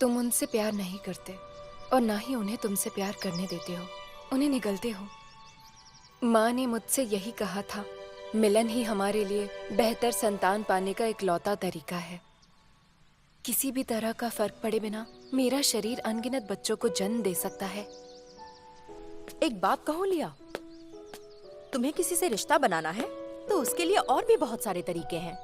तुम उनसे प्यार नहीं करते और ना ही उन्हें तुमसे प्यार करने देते हो, उन्हें निगलते हो। माँ ने मुझसे यही कहा था, मिलन ही हमारे लिए बेहतर संतान पाने का इकलौता तरीका है। किसी भी तरह का फर्क पड़े बिना मेरा शरीर अनगिनत बच्चों को जन्म दे सकता है। एक बात कहो लिया, तुम्हें किसी से रिश्ता बनाना है तो उसके लिए और भी बहुत सारे तरीके हैं।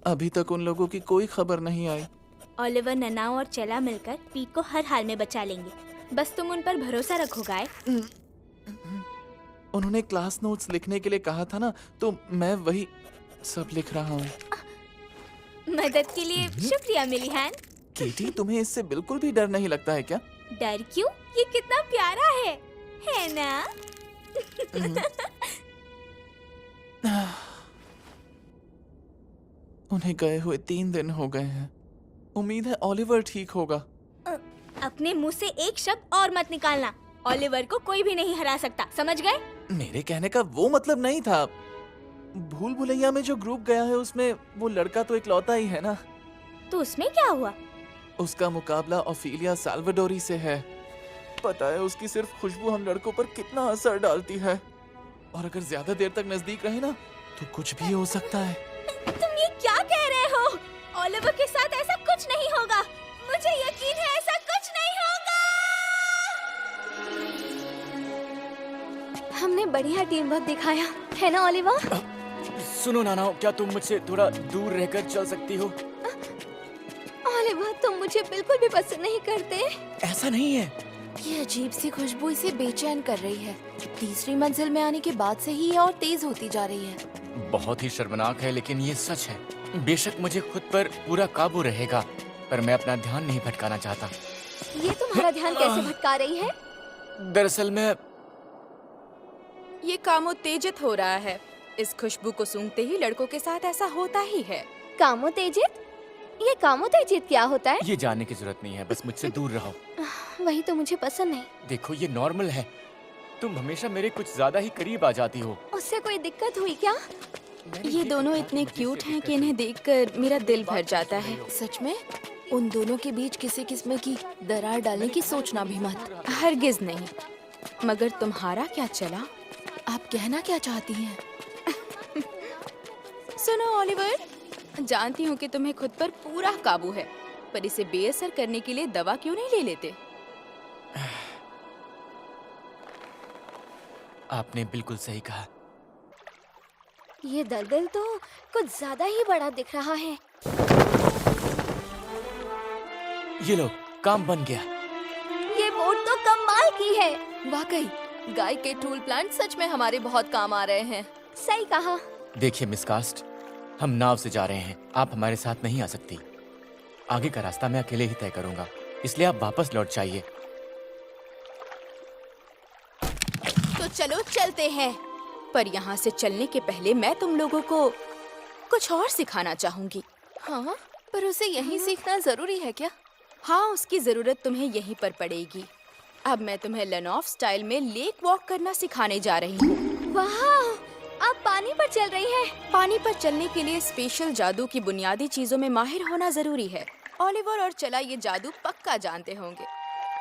अभी तक उन लोगों की कोई खबर नहीं आई। ओलिवर, ननाओ और चेला मिलकर पीक को हर हाल में बचा लेंगे। बस तुम उन पर भरोसा रखो गाय। उन्होंने क्लास नोट्स लिखने के लिए कहा था ना, तो मैं वही सब लिख रहा हूँ। मदद के लिए शुक्रिया मिलीहैन। केटी, तुम्हें इससे बिल्कुल भी डर नहीं लगता है क्या? डर क्यों? ये कितना प्यारा है ना? उन्हें गए हुए 3 दिन हो गए हैं। उम्मीद है ओलिवर ठीक होगा। अपने मुंह से एक शब्द और मत निकालना। ओलिवर को कोई भी नहीं हरा सकता, समझ गए? मेरे कहने का वो मतलब नहीं था। भूल भुलैया में जो ग्रुप गया है उसमें वो लड़का तो इकलौता ही है ना। तो उसमें क्या हुआ? उसका मुकाबला ओफिलिया साल्वाडोरी से है। पता है उसकी सिर्फ खुशबू हम लड़कों पर कितना असर डालती है, और अगर ज्यादा देर तक नजदीक रहे ना तो कुछ भी हो सकता है। तुम ये क्या कह रहे हो? ओलिवर के साथ ऐसा कुछ नहीं होगा। मुझे यकीन है ऐसा कुछ नहीं होगा। हमने बढ़िया टीम वर्क दिखाया है ना ओलिवर? सुनो नाना, क्या तुम मुझसे थोड़ा दूर रहकर चल सकती हो? ओलिवर, तुम मुझे बिल्कुल भी पसंद नहीं करते। ऐसा नहीं है। ये अजीब सी खुशबू इसे बेचैन कर रही है। तीसरी मंजिल में आने के बाद से ही ये और तेज होती जा रही है। बहुत ही शर्मनाक है, लेकिन ये सच है। बेशक मुझे खुद पर पूरा काबू रहेगा, पर मैं अपना ध्यान नहीं भटकाना चाहता। ये तुम्हारा ध्यान कैसे भटका रही है? दरअसल मैं ये कामोत्तेजित हो रहा है। इस खुशबू को सूंघते ही लड़कों के साथ ऐसा होता ही है। कामोत्तेजित? ये कामोत्तेजित क्या होता है? ये जानने की जरूरत नहीं है, बस मुझसे दूर रहो। वही तो मुझे पसंद नहीं। देखो, ये नॉर्मल है। तुम हमेशा मेरे कुछ ज्यादा ही करीब आ जाती हो। उससे कोई दिक्कत हुई क्या? ये दोनों इतने क्यूट हैं कि इन्हें देखकर मेरा दिल भर जाता है। सच में उन दोनों के बीच किसी किस्म की दरार डालने की सोचना भी मत। हरगिज नहीं। मगर तुम्हारा क्या चला? आप कहना क्या चाहती हैं? सुनो ओलिवर, जानती हूँ कि तुम्हें खुद पर पूरा काबू है, पर इसे बेअसर करने के लिए दवा क्यों नहीं ले लेते? आपने बिल्कुल सही कहा। ये दलदल तो कुछ ज्यादा ही बड़ा दिख रहा है। ये लो, काम बन गया। ये बोट तो कमाल की है। वाकई गाय के टूल प्लांट सच में हमारे बहुत काम आ रहे हैं। सही कहा। देखिए मिस कास्ट, हम नाव से जा रहे हैं। आप हमारे साथ नहीं आ सकती। आगे का रास्ता मैं अकेले ही तय करूंगा, इसलिए आप वापस लौट जाइए। तो चलो चलते हैं। पर यहाँ से चलने के पहले मैं तुम लोगों को कुछ और सिखाना चाहूंगी। हाँ, पर उसे यही सीखना जरूरी है क्या? हाँ, उसकी जरूरत तुम्हें यहीं पर पड़ेगी। अब मैं तुम्हें लेनॉफ स्टाइल में लेक वॉक करना सिखाने जा रही हूँ। वाह, आप पानी पर चल रही हैं। पानी पर चलने के लिए स्पेशल जादू की बुनियादी चीजों में माहिर होना जरूरी है। ओलिवर और चला ये जादू पक्का जानते होंगे।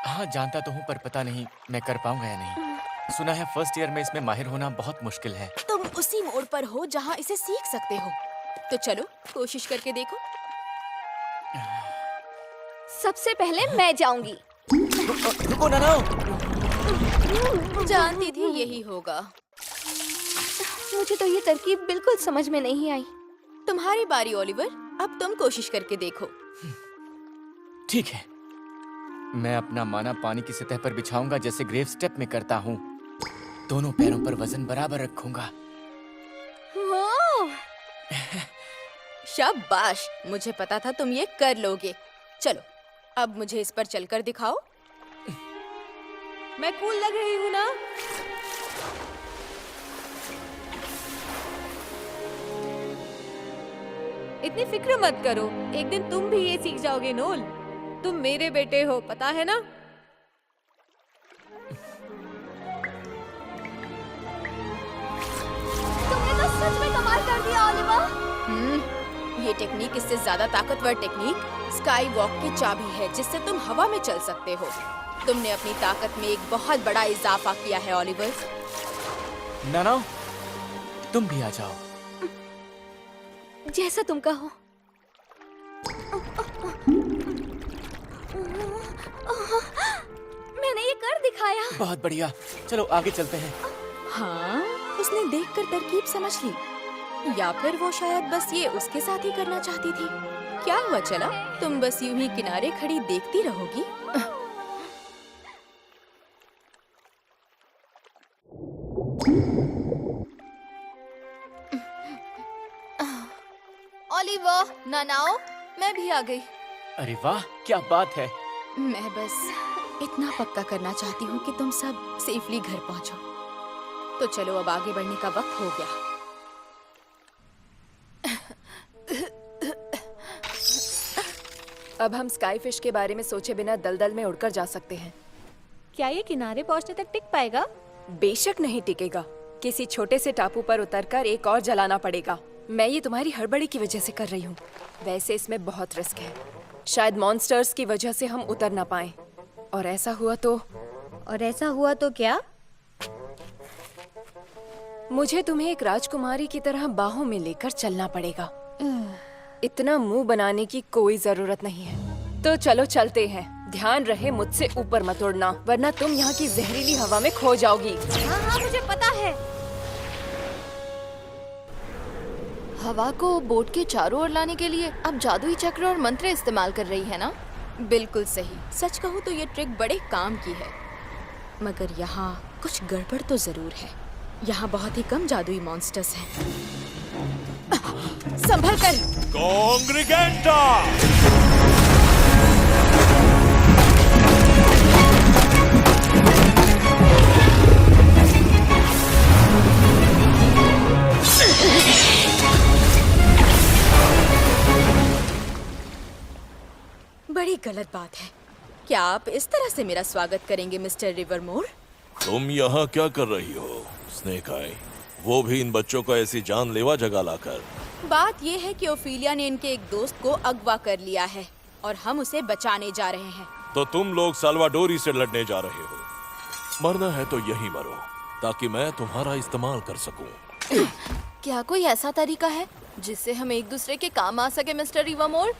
हाँ, जानता तो हूँ, पर पता नहीं मैं कर पाऊंगा या नहीं। सुना है फर्स्ट ईयर में इसमें माहिर होना बहुत मुश्किल है। तुम उसी मोड़ पर हो जहाँ इसे सीख सकते हो, तो चलो कोशिश करके देखो। सबसे पहले मैं जाऊंगी। रुको नानाओ। जानती थी यही होगा। मुझे तो ये तरकीब बिल्कुल समझ में नहीं आई। तुम्हारी बारी ओलिवर, अब तुम कोशिश करके देखो। ठीक है, मैं अपना माना पानी की सतह पर बिछाऊंगा जैसे ग्रेव स्टेप में करता हूँ। दोनों पैरों पर वजन बराबर रखूंगा। शाबाश, मुझे पता था तुम ये कर लोगे। चलो, अब मुझे इस पर चलकर दिखाओ। मैं कूल लग रही हूँ ना? इतनी फिक्र मत करो, एक दिन तुम भी ये सीख जाओगे नोल। तुम मेरे बेटे हो, पता है ना? तुमने तो सच में कमाल कर दिया ओलिवर। ये टेक्निक इससे ज्यादा ताकतवर टेक्निक स्काई वॉक की चाबी है, जिससे तुम हवा में चल सकते हो। तुमने अपनी ताकत में एक बहुत बड़ा इजाफा किया है ओलिवर। नानाओ, तुम भी आ जाओ। जैसा तुम कहो। मैंने ये कर दिखाया। बहुत बढ़िया, चलो आगे चलते हैं। हाँ, उसने देखकर तरकीब समझ ली, या फिर वो शायद बस ये उसके साथ ही करना चाहती थी। क्या हुआ चला, तुम बस यूं ही किनारे खड़ी देखती रहोगी? ओलिवर, नानाओ, मैं भी आ गई। अरे वाह, क्या बात है। मैं बस इतना पक्का करना चाहती हूँ कि तुम सब सेफली घर पहुँचो। तो चलो, अब आगे बढ़ने का वक्त हो गया। अब हम स्काई फिश के बारे में सोचे बिना दलदल में उड़कर जा सकते हैं। क्या ये किनारे पहुँचने तक टिक पाएगा? बेशक नहीं टिकेगा। किसी छोटे से टापू पर उतरकर एक और जलाना पड़ेगा। मैं ये तुम्हारी हड़बड़ी की वजह से कर रही हूँ। वैसे इसमें बहुत रिस्क है। शायद मॉन्स्टर्स की वजह से हम उतर ना पाएं। और ऐसा हुआ तो क्या? मुझे तुम्हें एक राजकुमारी की तरह बाहों में लेकर चलना पड़ेगा। इतना मुंह बनाने की कोई जरूरत नहीं है। तो चलो चलते हैं। ध्यान रहे मुझसे ऊपर मत उड़ना, वरना तुम यहाँ की जहरीली हवा में खो जाओगी। हाँ, मुझे पता है। हवा को बोट के चारों ओर लाने के लिए अब जादुई चक्र और मंत्र इस्तेमाल कर रही है ना? बिल्कुल सही। सच कहूँ तो ये ट्रिक बड़े काम की है, मगर यहाँ कुछ गड़बड़ तो जरूर है। यहाँ बहुत ही कम जादुई मॉन्स्टर्स हैं। संभल कर। कॉन्ग्रिगेंटा! बड़ी गलत बात है। क्या आप इस तरह से मेरा स्वागत करेंगे मिस्टर रिवरमोर? तुम यहाँ क्या कर रही हो स्नेक आई? वो भी इन बच्चों को ऐसी जानलेवा जगह लाकर। बात ये है कि ओफिलिया ने इनके एक दोस्त को अगवा कर लिया है और हम उसे बचाने जा रहे हैं। तो तुम लोग साल्वाडोरी से लड़ने जा रहे हो। मरना है तो यही मरो, ताकि मैं तुम्हारा इस्तेमाल कर सकूं। क्या कोई ऐसा तरीका है जिससे हम एक दूसरे के काम आ सके मिस्टर रिवरमोर?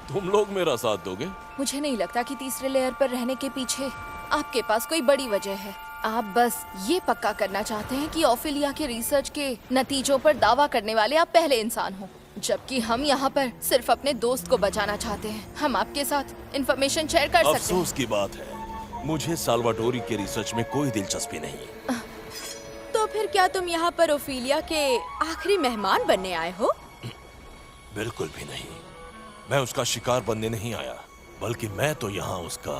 तुम लोग मेरा साथ दोगे? मुझे नहीं लगता कि तीसरे लेयर पर रहने के पीछे आपके पास कोई बड़ी वजह है। आप बस ये पक्का करना चाहते हैं कि ओफिलिया के रिसर्च के नतीजों पर दावा करने वाले आप पहले इंसान हो, जबकि हम यहाँ पर सिर्फ अपने दोस्त को बचाना चाहते हैं। हम आपके साथ इंफॉर्मेशन शेयर कर सकते हैं। अफसोस की बात है, मुझे साल्वाडोरी के रिसर्च में कोई दिलचस्पी नहीं। तो फिर क्या तुम यहाँ पर ओफिलिया के आखिरी मेहमान बनने आए हो? बिल्कुल भी नहीं। मैं उसका शिकार बनने नहीं आया, बल्कि मैं तो यहाँ उसका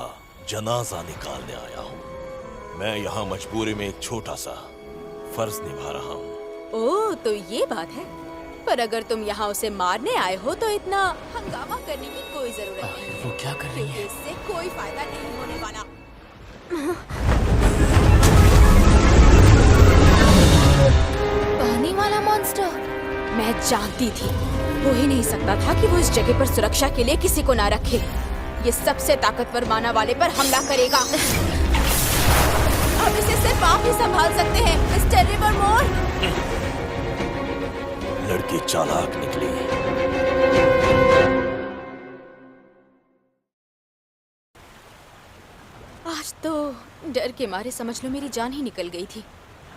जनाजा निकालने आया हूँ। मैं यहाँ मजबूरी में एक छोटा सा फर्ज निभा रहा हूँ। ओह, तो ये बात है। पर अगर तुम यहाँ उसे मारने आए हो तो इतना हंगामा करने की कोई जरूरत नहीं, आखिर वो क्या कर रही क्योंकि है? इससे कोई फायदा नहीं होने वाला। पानी वाला मॉन्स्टर। मैं जानती थी, हो ही नहीं सकता था कि वो इस जगह पर सुरक्षा के लिए किसी को ना रखे। ये सबसे ताकतवर माना वाले पर हमला करेगा। अब इसे सिर्फ आप ही संभाल सकते हैं, मिस्टर रिवरमोर। लड़की चालाक निकली। आज तो डर के मारे समझ लो मेरी जान ही निकल गई थी।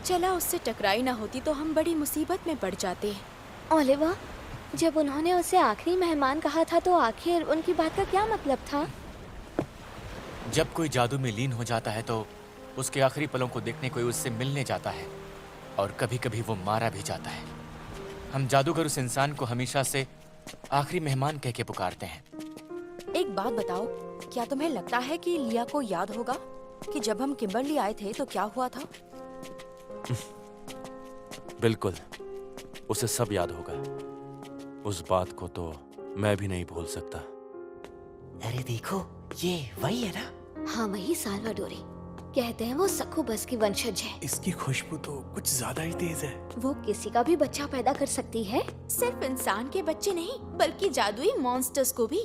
चला उससे टकराई ना होती तो हम बड़ी मुसीबत में पड़ जाते। ओलिवर, जब उन्होंने उसे आखिरी मेहमान कहा था तो आखिर उनकी बात का क्या मतलब था? जब कोई जादू में लीन हो जाता है तो उसके आखिरी पलों को देखने कोई उससे मिलने जाता है, और कभी कभी वो मारा भी जाता है। हम जादूगर उस इंसान को हमेशा से आखिरी मेहमान कह के पुकारते हैं। एक बात बताओ, क्या तुम्हें लगता है कि लिया को याद होगा कि जब हम किम्बरली आए थे तो क्या हुआ था? बिल्कुल, उसे सब याद होगा। उस बात को तो मैं भी नहीं भूल सकता। अरे देखो, ये वही है ना? हाँ, वही साल्वाडोरी। कहते हैं वो सक्कुबस की वंशज है। इसकी खुशबू तो कुछ ज्यादा ही तेज है। वो किसी का भी बच्चा पैदा कर सकती है। सिर्फ इंसान के बच्चे नहीं, बल्कि जादुई मॉन्स्टर्स को भी।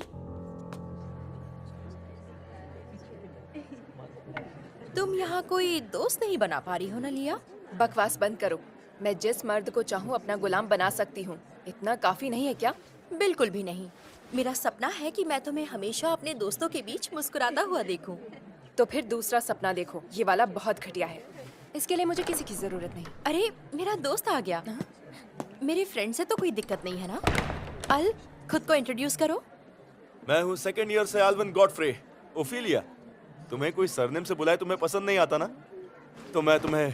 तुम यहाँ कोई दोस्त नहीं बना पा रही हो ना लिया? बकवास बंद करो। मैं जिस मर्द को चाहूँ अपना गुलाम बना सकती हूँ। इतना काफी नहीं है क्या? बिल्कुल भी नहीं। मेरा सपना है कि मैं तुम्हें हमेशा अपने दोस्तों के बीच मुस्कुराता हुआ देखूं। तो फिर दूसरा सपना देखो। ये वाला बहुत घटिया है। इसके लिए मुझे किसी की जरूरत नहीं। अरे, मेरा दोस्त आ गया। मेरे फ्रेंड से तो कोई दिक्कत नहीं है ना? अल, खुद को इंट्रोड्यूस करो। मैं हूँ सेकंड ईयर से एल्विन गॉडफ्रे। ओफिलिया, तुम्हें कोई सरनेम से बुलाए तुम्हें पसंद नहीं आता ना? तो मैं तुम्हें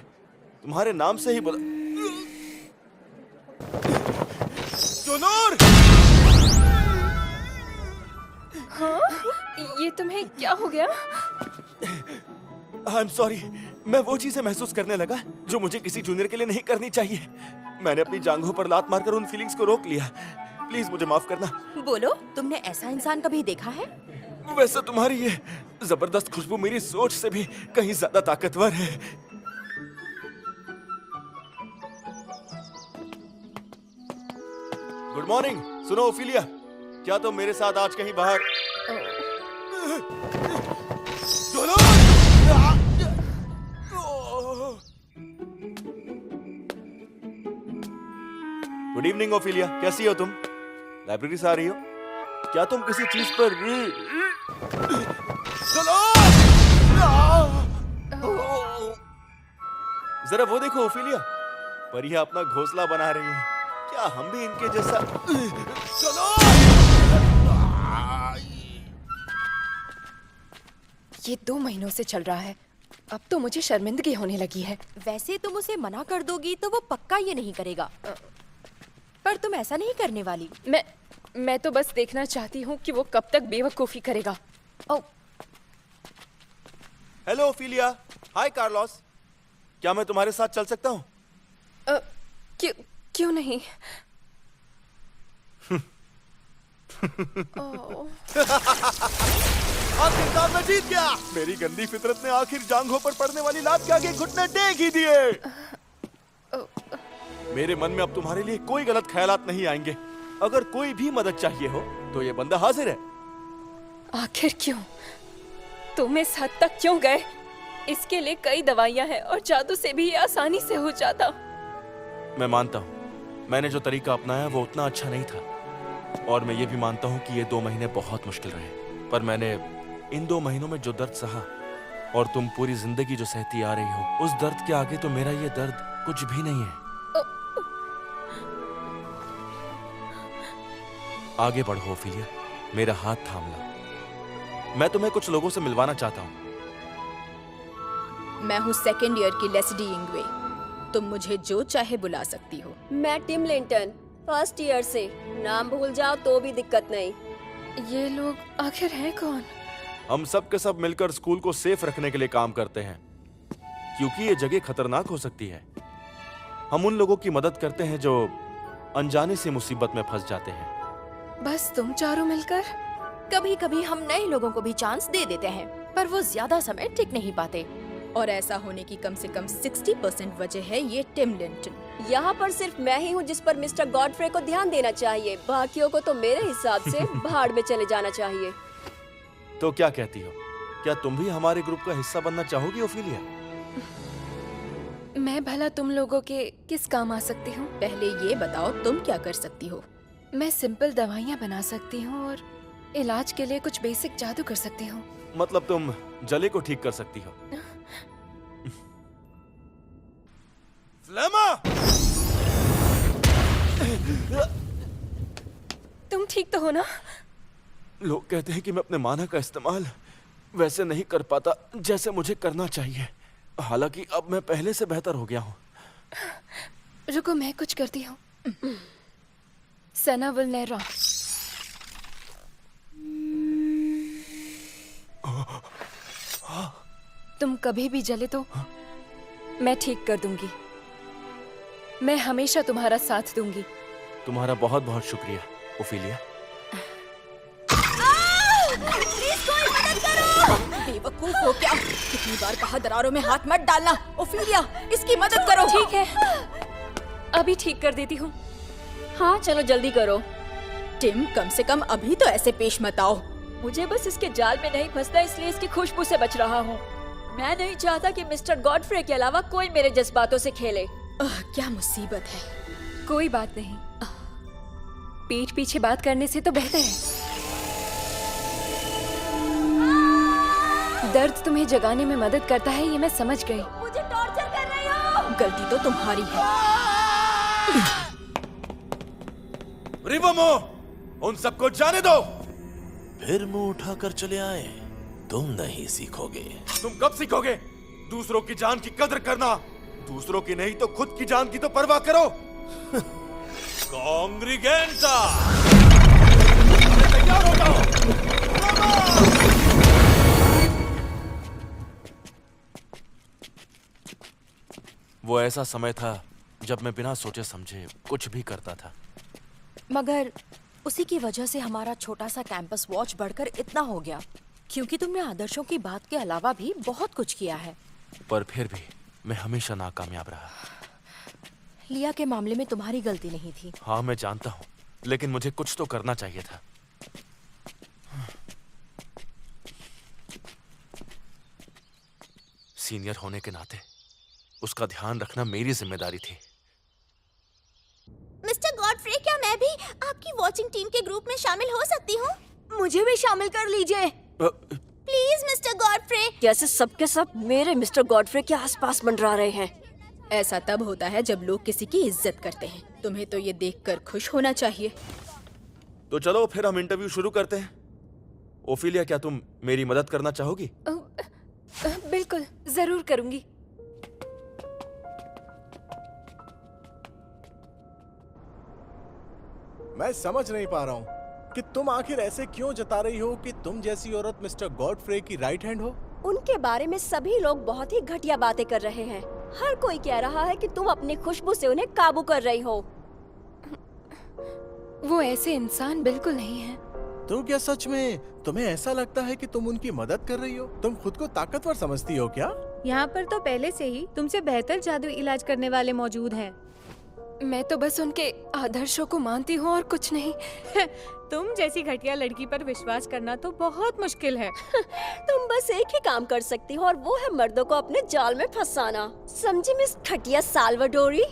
तुम्हारे नाम से ही बुला। जोनोर! हाँ? ये तुम्हें क्या हो गया? आई एम सॉरी, मैं वो चीजें महसूस करने लगा जो मुझे किसी जूनियर के लिए नहीं करनी चाहिए। मैंने अपनी जांघों पर लात मारकर उन फीलिंग्स को रोक लिया। प्लीज मुझे माफ करना। बोलो, तुमने ऐसा इंसान कभी देखा है? वैसे तुम्हारी ये जबरदस्त खुशबू मेरी सोच से भी कहीं ज्यादा ताकतवर है। Good morning. सुनो ओफिलिया, क्या तुम मेरे साथ आज कहीं बाहर? गुड इवनिंग ओफिलिया, कैसी हो तुम? लाइब्रेरी से आ रही हो? क्या तुम किसी चीज पर जरा वो देखो ओफिलिया, परियां अपना घोंसला बना रही हैं। क्या हम भी इनके जैसा? ये 2 महीनों से चल रहा है। अब तो मुझे शर्मिंदगी होने लगी है। वैसे तुम उसे मना कर दोगी तो वो पक्का ये नहीं करेगा। पर तुम ऐसा नहीं करने वाली। मैं तो बस देखना चाहती हूँ कि वो कब तक बेवकूफी करेगा। ओ, हेलो ओफिलिया। हाय कार्लोस, क्या मैं तुम्हारे साथ चल सकता हूँ? क्यों नहीं? आखिरकार मैं जीत गया। मेरी गंदी फितरत ने आखिर जांघों पर पड़ने वाली लात के आगे घुटने टेक ही दिए। मेरे मन में अब तुम्हारे लिए कोई गलत ख्यालात नहीं आएंगे। अगर कोई भी मदद चाहिए हो तो ये बंदा हाजिर है। आखिर क्यों? तुम इस हद तक क्यों गए? इसके लिए कई दवाइयां हैं और जादू से भी ये आसानी से हो जाता। मैं मानता हूँ मैंने जो तरीका अपनाया वो उतना अच्छा नहीं था, और मैं ये भी मानता हूँ कि ये 2 महीने बहुत मुश्किल रहे। पर मैंने इन 2 महीनों में जो दर्द सहा, और तुम पूरी जिंदगी जो सहती आ रही हो, उस दर्द के आगे तो मेरा ये दर्द कुछ भी नहीं है। आगे बढ़ो ओफिलिया, मेरा हाथ थाम लो। मैं तुम्हें कुछ लोगों से मिलवाना चाहता हूँ। मैं हूँ सेकेंड ईयर की लेस्डी इंग्वे। तुम मुझे जो चाहे बुला सकती हो। मैं टिम लिंटन, फर्स्ट ईयर से। नाम भूल जाओ तो भी दिक्कत नहीं। ये लोग आखिर हैं कौन? हम सब के सब मिलकर स्कूल को सेफ रखने के लिए काम करते हैं, क्योंकि ये जगह खतरनाक हो सकती है। हम उन लोगों की मदद करते हैं जो अनजाने से मुसीबत में फंस जाते हैं। बस तुम चारों मिलकर? कभी कभी हम नए लोगों को भी चांस दे देते हैं, पर वो ज्यादा समय टिक नहीं पाते। और ऐसा होने की कम से कम 60% वजह है ये टिम लिंटन। यहाँ पर सिर्फ मैं ही हूँ जिस पर मिस्टर गॉडफ्रे को ध्यान देना चाहिए। बाकियों को तो मेरे हिसाब से भाड़ में चले जाना चाहिए। तो क्या कहती हो, क्या तुम भी हमारे ग्रुप का हिस्सा बनना चाहोगी ओफिलिया? मैं भला तुम लोगों के किस काम आ सकती हूँ? पहले ये बताओ तुम क्या कर सकती हो? मैं सिंपल दवाइयाँ बना सकती हूँ और इलाज के लिए कुछ बेसिक जादू कर सकती हूँ। मतलब तुम जले को ठीक कर सकती हो? फ्लेमा! तुम ठीक तो हो ना? लोग कहते हैं कि मैं अपने माना का इस्तेमाल वैसे नहीं कर पाता जैसे मुझे करना चाहिए। हालांकि अब मैं पहले से बेहतर हो गया हूँ। रुको, मैं कुछ करती हूँ। सना वुलनेरा। तुम कभी भी जले तो मैं ठीक कर दूंगी। मैं हमेशा तुम्हारा साथ दूंगी। तुम्हारा बहुत बहुत शुक्रिया ओफिलिया। प्लीज कोई मदद करो! बेवकूफ हो क्या? कितनी बार कहा दरारों में हाथ मत डालना। ओफिलिया, इसकी मदद करो। ठीक है, अभी ठीक कर देती हूँ। हाँ चलो जल्दी करो। टिम, कम से कम अभी तो ऐसे पेश मत आओ। मुझे बस इसके जाल में नहीं फंसना, इसलिए इसकी खुशबू से बच रहा हूँ। मैं नहीं चाहता कि मिस्टर गॉडफ्रे के अलावा कोई मेरे जज्बातों से खेले। क्या मुसीबत है। कोई बात नहीं, पीठ पीछे बात करने से तो बेहतर है। दर्द तुम्हें जगाने में मदद करता है, ये मैं समझ गई। मुझे टॉर्चर कर रही हो। गलती तो तुम्हारी है। रिवोमो, उन सबको जाने दो। फिर मुंह उठाकर चले आए। तुम नहीं सीखोगे। तुम कब सीखोगे दूसरों की जान की कदर करना? दूसरों की नहीं तो खुद की जान की तो परवाह करो। कांग्रिगेंटा, तैयार हो जाओ। वो ऐसा समय था जब मैं बिना सोचे समझे कुछ भी करता था। मगर उसी की वजह से हमारा छोटा सा कैंपस वॉच बढ़कर इतना हो गया, क्योंकि तुमने आदर्शों की बात के अलावा भी बहुत कुछ किया है। पर फिर भी मैं हमेशा नाकामयाब रहा। लिया के मामले में तुम्हारी गलती नहीं थी। हाँ मैं जानता हूँ, लेकिन मुझे कुछ तो करना चाहिए था। सीनियर होने के नाते उसका ध्यान रखना मेरी जिम्मेदारी थी। मिस्टर गॉडफ्रे, क्या मैं भी आपकी वॉचिंग टीम के ग्रुप में शामिल हो सकती हूँ? मुझे भी शामिल कर लीजिए प्लीज मिस्टर गॉडफ्रे। कैसे सबके सब मेरे मिस्टर गॉडफ्रे के आसपास मंडरा रहे हैं? ऐसा तब होता है जब लोग किसी की इज्जत करते हैं। तुम्हें तो ये देखकर खुश होना चाहिए। तो चलो फिर हम इंटरव्यू शुरू करते हैं। ओफिलिया, क्या तुम मेरी मदद करना चाहोगी? बिल्कुल, जरूर करूंगी। मैं समझ नहीं पा रहा हूँ कि तुम आखिर ऐसे क्यों जता रही हो कि तुम जैसी औरत मिस्टर गॉडफ्रे की राइट हैंड हो। उनके बारे में सभी लोग बहुत ही घटिया बातें कर रहे हैं। हर कोई कह रहा है कि तुम अपनी खुशबू से उन्हें काबू कर रही हो। वो ऐसे इंसान बिल्कुल नहीं है। तो क्या सच में तुम्हें ऐसा लगता है कि तुम उनकी मदद कर रही हो? तुम खुद को ताकतवर समझती हो क्या? यहाँ पर तो पहले से ही तुमसे बेहतर जादू इलाज करने वाले मौजूद हैं। मैं तो बस उनके आदर्शों को मानती हूँ और कुछ नहीं। तुम जैसी घटिया लड़की पर विश्वास करना तो बहुत मुश्किल है। तुम बस एक ही काम कर सकती हो और वो है मर्दों को अपने जाल में फंसाना। समझी मिस घटिया साल्वाडोरी?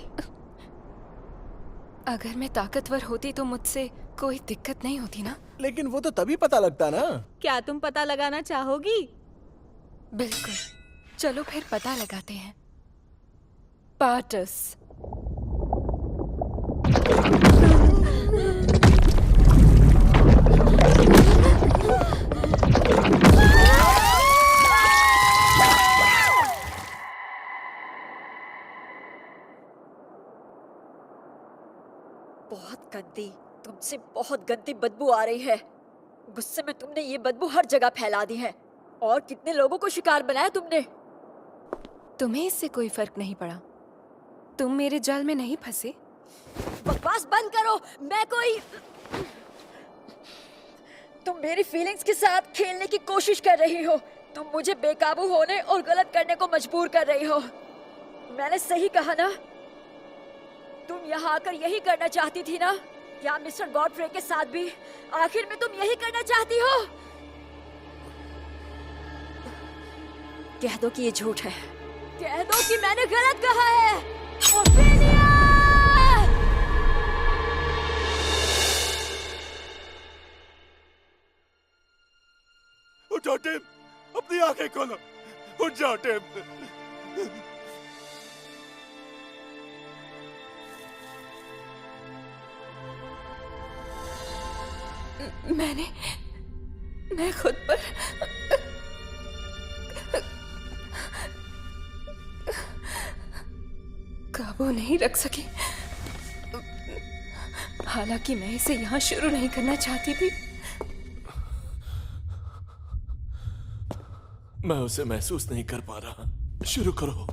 अगर मैं ताकतवर होती तो मुझसे कोई दिक्कत नहीं होती ना। लेकिन वो तो तभी पता लगता ना। क्या तुम पता लगाना चाहोगी? बिल्कुल, चलो फिर पता लगाते हैं। पार्टस। बहुत गंदी, तुमसे बहुत गंदी बदबू आ रही है। गुस्से में तुमने ये बदबू हर जगह फैला दी है और कितने लोगों को शिकार बनाया तुमने। तुम्हें इससे कोई फर्क नहीं पड़ा। तुम मेरे जाल में नहीं फंसे? बकवास बंद करो। मैं कोई तुम मेरी फीलिंग्स के साथ खेलने की कोशिश कर रही हो। तुम मुझे बेकाबू होने और गलत करने को मजबूर कर रही हो। मैंने सही कहा ना? तुम यहाँ आकर यही करना चाहती थी ना? क्या मिस्टर गॉडफ्रे के साथ भी आखिर में तुम यही करना चाहती हो? कह दो कि ये झूठ है। कह दो कि मैंने गलत कहा है। ओफेलिया! उठो टिम, अपनी आंखें खोलो। उठ जाओ टिम। मैं खुद पर काबू नहीं रख सकी। हालांकि मैं इसे यहाँ शुरू नहीं करना चाहती थी। मैं उसे महसूस नहीं कर पा रहा। शुरू करो।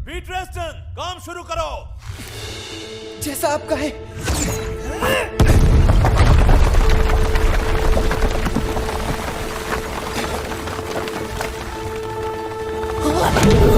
पीटरसन, काम शुरू करो। जैसा आप कहे। हाँ।